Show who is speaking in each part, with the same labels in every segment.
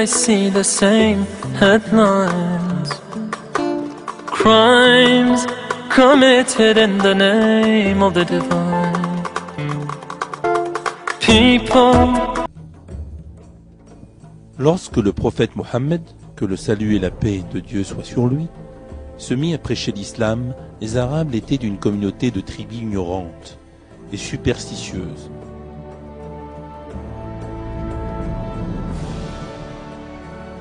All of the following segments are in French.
Speaker 1: I see the same headlines. Crimes committed in the name of the divine. People.
Speaker 2: Lorsque le prophète Mohammed, que le salut et la paix de Dieu soient sur lui, se mit à prêcher l'islam, les Arabes étaient d'une communauté de tribus ignorantes et superstitieuses.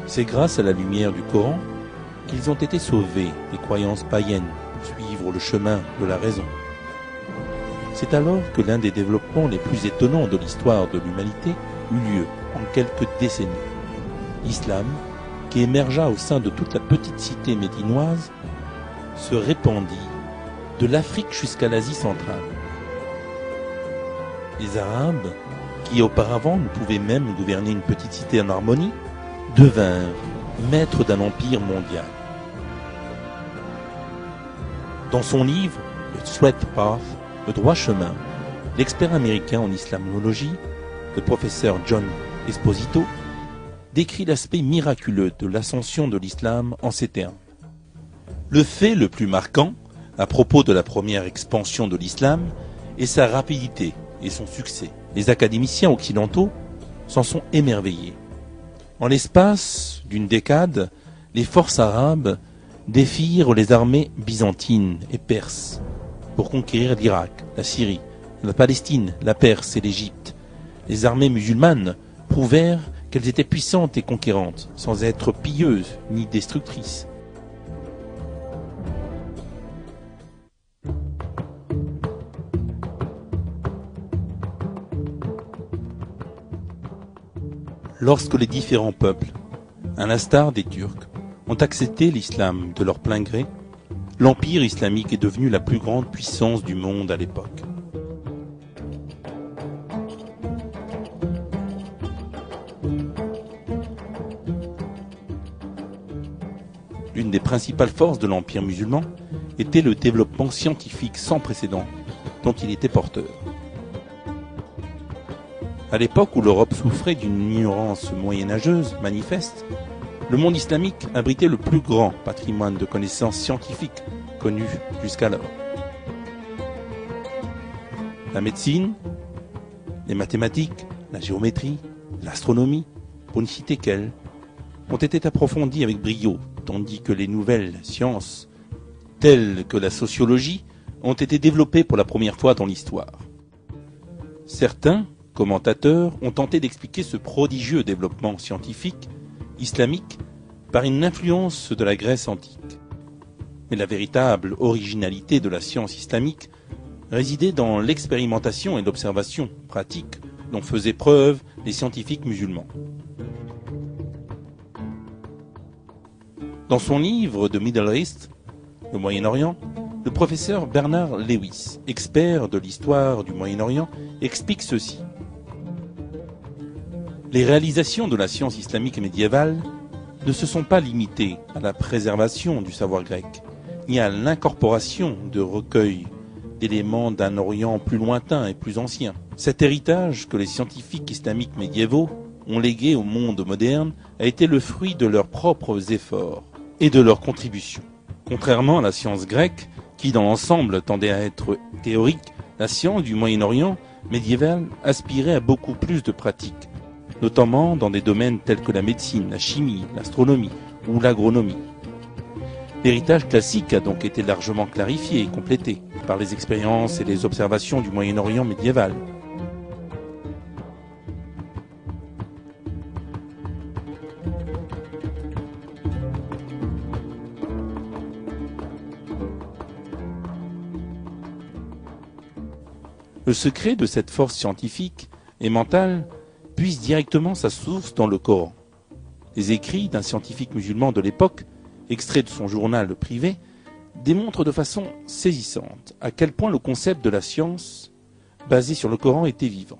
Speaker 2: C'est grâce à la lumière du Coran qu'ils ont été sauvés des croyances païennes pour suivre le chemin de la raison. C'est alors que l'un des développements les plus étonnants de l'histoire de l'humanité eut lieu en quelques décennies. L'islam, qui émergea au sein de toute la petite cité médinoise, se répandit de l'Afrique jusqu'à l'Asie centrale. Les Arabes, qui auparavant ne pouvaient même gouverner une petite cité en harmonie, devinrent maîtres d'un empire mondial. Dans son livre « The Straight Path », le droit chemin, l'expert américain en islamologie, le professeur John Esposito, décrit l'aspect miraculeux de l'ascension de l'islam en ces termes. Le fait le plus marquant à propos de la première expansion de l'islam est sa rapidité et son succès. Les académiciens occidentaux s'en sont émerveillés. En l'espace d'une décade, les forces arabes défirent les armées byzantines et perses pour conquérir l'Irak, la Syrie, la Palestine, la Perse et l'Égypte. Les armées musulmanes prouvèrent qu'elles étaient puissantes et conquérantes, sans être pilleuses ni destructrices. Lorsque les différents peuples, à l'instar des Turcs, ont accepté l'islam de leur plein gré, l'empire islamique est devenu la plus grande puissance du monde à l'époque. L'une des principales forces de l'empire musulman était le développement scientifique sans précédent dont il était porteur. À l'époque où l'Europe souffrait d'une ignorance moyenâgeuse manifeste, le monde islamique abritait le plus grand patrimoine de connaissances scientifiques connu jusqu'alors. La médecine, les mathématiques, la géométrie, l'astronomie, pour ne citer qu'elles, ont été approfondies avec brio, tandis que les nouvelles sciences, telles que la sociologie, ont été développées pour la première fois dans l'histoire. Certains commentateurs ont tenté d'expliquer ce prodigieux développement scientifique islamique par une influence de la Grèce antique. Mais la véritable originalité de la science islamique résidait dans l'expérimentation et l'observation pratique dont faisaient preuve les scientifiques musulmans. Dans son livre de Middle East, le Moyen-Orient, le professeur Bernard Lewis, expert de l'histoire du Moyen-Orient, explique ceci. Les réalisations de la science islamique médiévale ne se sont pas limitées à la préservation du savoir grec, ni à l'incorporation de recueils d'éléments d'un Orient plus lointain et plus ancien. Cet héritage que les scientifiques islamiques médiévaux ont légué au monde moderne a été le fruit de leurs propres efforts et de leurs contributions. Contrairement à la science grecque, qui dans l'ensemble tendait à être théorique, la science du Moyen-Orient médiéval aspirait à beaucoup plus de pratiques, notamment dans des domaines tels que la médecine, la chimie, l'astronomie ou l'agronomie. L'héritage classique a donc été largement clarifié et complété par les expériences et les observations du Moyen-Orient médiéval. Le secret de cette force scientifique et mentale puise directement sa source dans le Coran. Les écrits d'un scientifique musulman de l'époque, extraits de son journal privé, démontrent de façon saisissante à quel point le concept de la science, basé sur le Coran, était vivant.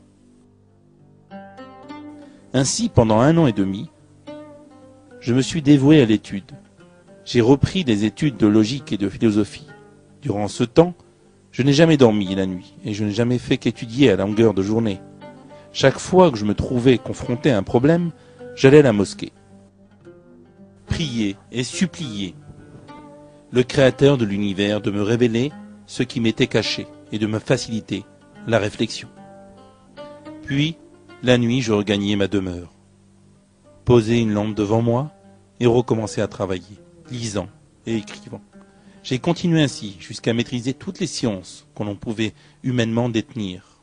Speaker 2: Ainsi, pendant 1 an et demi, je me suis dévoué à l'étude. J'ai repris des études de logique et de philosophie. Durant ce temps, je n'ai jamais dormi la nuit et je n'ai jamais fait qu'étudier à longueur de journée. Chaque fois que je me trouvais confronté à un problème, j'allais à la mosquée. prié et supplié le Créateur de l'univers de me révéler ce qui m'était caché et de me faciliter la réflexion. Puis, la nuit, je regagnai ma demeure, posai une lampe devant moi et recommençai à travailler, lisant et écrivant. J'ai continué ainsi jusqu'à maîtriser toutes les sciences que l'on pouvait humainement détenir.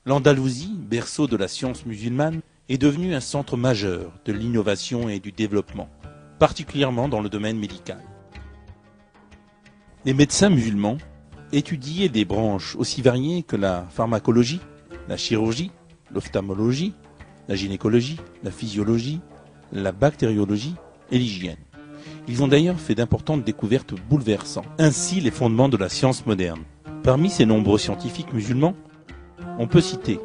Speaker 2: L'Andalousie, berceau de la science musulmane, est devenue un centre majeur de l'innovation et du développement, particulièrement dans le domaine médical. Les médecins musulmans étudiaient des branches aussi variées que la pharmacologie, la chirurgie, l'ophtalmologie, la gynécologie, la physiologie, la bactériologie et l'hygiène. Ils ont d'ailleurs fait d'importantes découvertes bouleversant ainsi les fondements de la science moderne. Parmi ces nombreux scientifiques musulmans, on peut citer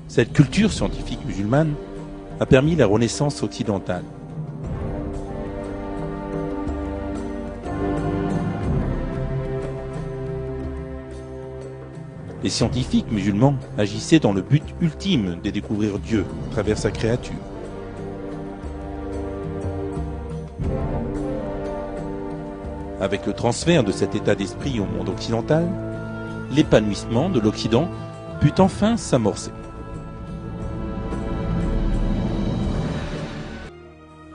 Speaker 2: cette culture scientifique musulmane a permis la renaissance occidentale. Les scientifiques musulmans agissaient dans le but ultime de découvrir Dieu à travers sa créature. Avec le transfert de cet état d'esprit au monde occidental, l'épanouissement de l'Occident put enfin s'amorcer.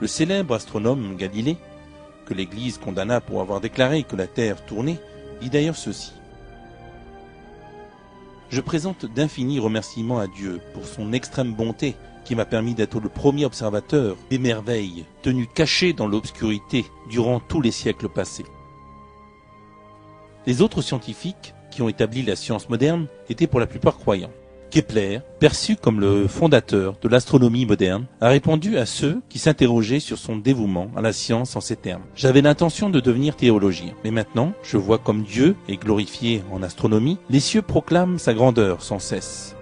Speaker 2: Le célèbre astronome Galilée, que l'Église condamna pour avoir déclaré que la Terre tournait, dit d'ailleurs ceci. Je présente d'infinis remerciements à Dieu pour son extrême bonté qui m'a permis d'être le premier observateur des merveilles tenues cachées dans l'obscurité durant tous les siècles passés. Les autres scientifiques qui ont établi la science moderne étaient pour la plupart croyants. Kepler, perçu comme le fondateur de l'astronomie moderne, a répondu à ceux qui s'interrogeaient sur son dévouement à la science en ces termes. J'avais l'intention de devenir théologien, mais maintenant, je vois comme Dieu est glorifié en astronomie, les cieux proclament sa grandeur sans cesse.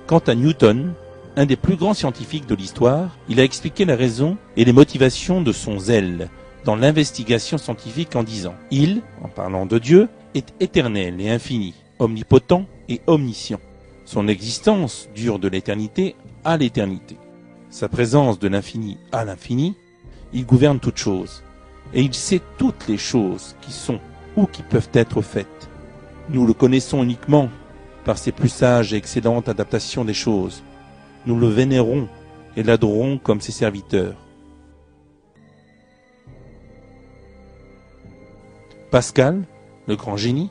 Speaker 2: Quant à Newton, un des plus grands scientifiques de l'histoire, il a expliqué la raison et les motivations de son zèle dans l'investigation scientifique en disant « Il, en parlant de Dieu, est éternel et infini, omnipotent et omniscient. Son existence dure de l'éternité à l'éternité. Sa présence de l'infini à l'infini, il gouverne toutes choses, et il sait toutes les choses qui sont ou qui peuvent être faites. Nous le connaissons uniquement par ses plus sages et excellentes adaptations des choses. Nous le vénérons et l'adorons comme ses serviteurs. » Pascal, le grand génie,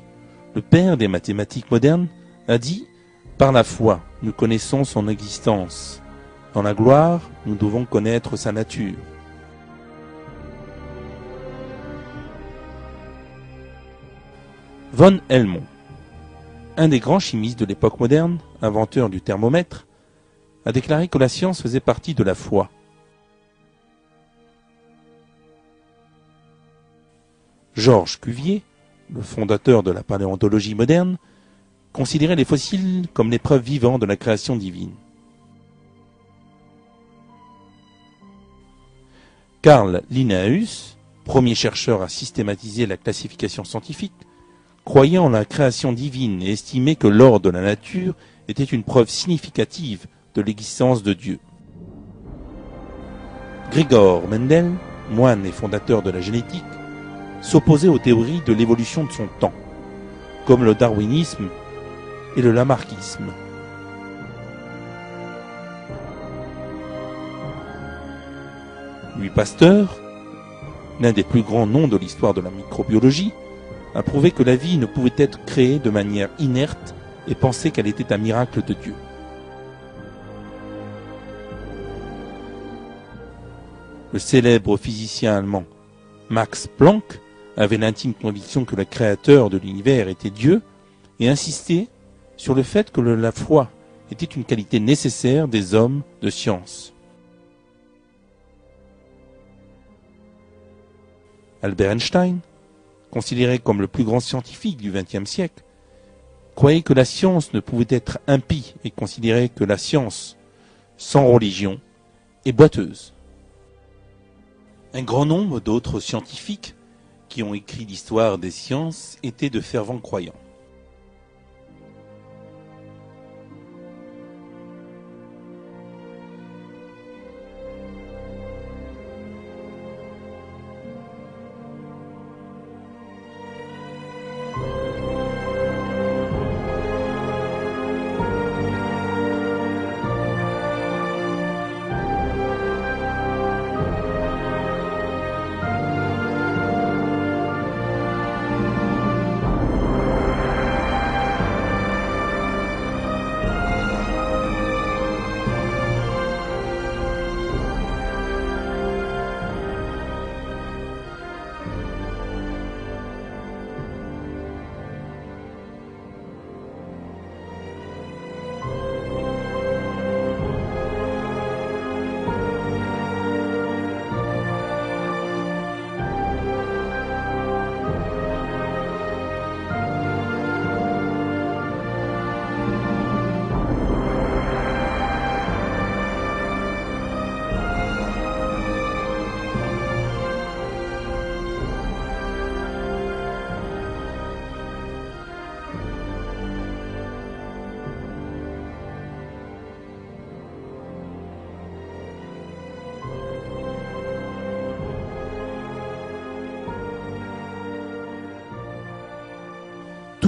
Speaker 2: le père des mathématiques modernes, a dit « Par la foi, nous connaissons son existence. Dans la gloire, nous devons connaître sa nature. » Von Helmont, un des grands chimistes de l'époque moderne, inventeur du thermomètre, a déclaré que la science faisait partie de la foi. Georges Cuvier, le fondateur de la paléontologie moderne, considérait les fossiles comme les preuves vivantes de la création divine. Carl Linnaeus, premier chercheur à systématiser la classification scientifique, croyait en la création divine et estimait que l'ordre de la nature était une preuve significative de l'existence de Dieu. Gregor Mendel, moine et fondateur de la génétique, s'opposait aux théories de l'évolution de son temps, comme le darwinisme et le lamarckisme. Louis Pasteur, l'un des plus grands noms de l'histoire de la microbiologie, a prouvé que la vie ne pouvait être créée de manière inerte et pensait qu'elle était un miracle de Dieu. Le célèbre physicien allemand Max Planck avait l'intime conviction que le créateur de l'univers était Dieu et insistait sur le fait que la foi était une qualité nécessaire des hommes de science. Albert Einstein, considéré comme le plus grand scientifique du XXe siècle, croyait que la science ne pouvait être impie et considérait que la science, sans religion, est boiteuse. Un grand nombre d'autres scientifiques qui ont écrit l'histoire des sciences étaient de fervents croyants.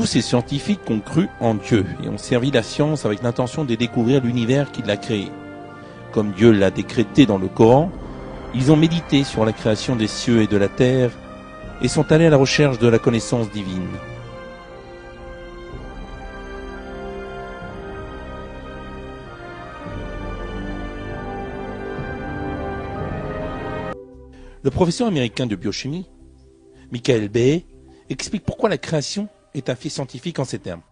Speaker 2: Tous ces scientifiques ont cru en Dieu et ont servi la science avec l'intention de découvrir l'univers qui l'a créé. Comme Dieu l'a décrété dans le Coran, ils ont médité sur la création des cieux et de la terre et sont allés à la recherche de la connaissance divine. Le professeur américain de biochimie, Michael Bay, explique pourquoi la création est un fait scientifique en ces termes.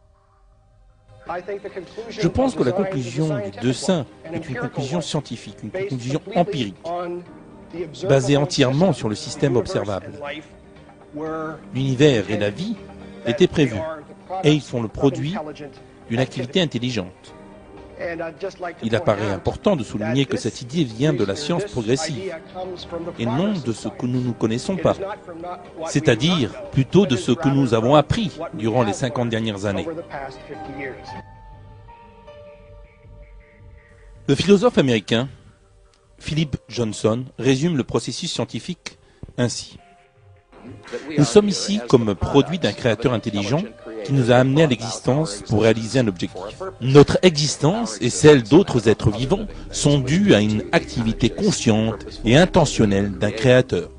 Speaker 2: Je pense que la conclusion du dessin est une conclusion scientifique, une conclusion empirique, basée entièrement sur le système observable. L'univers et la vie étaient prévus, et ils sont le produit d'une activité intelligente. Il apparaît important de souligner que cette idée vient de la science progressive, et non de ce que nous ne connaissons pas, c'est-à-dire plutôt de ce que nous avons appris durant les 50 dernières années. Le philosophe américain Philip Johnson résume le processus scientifique ainsi. Nous sommes ici comme produit d'un créateur intelligent qui nous a amenés à l'existence pour réaliser un objectif. Notre existence et celle d'autres êtres vivants sont dues à une activité consciente et intentionnelle d'un créateur.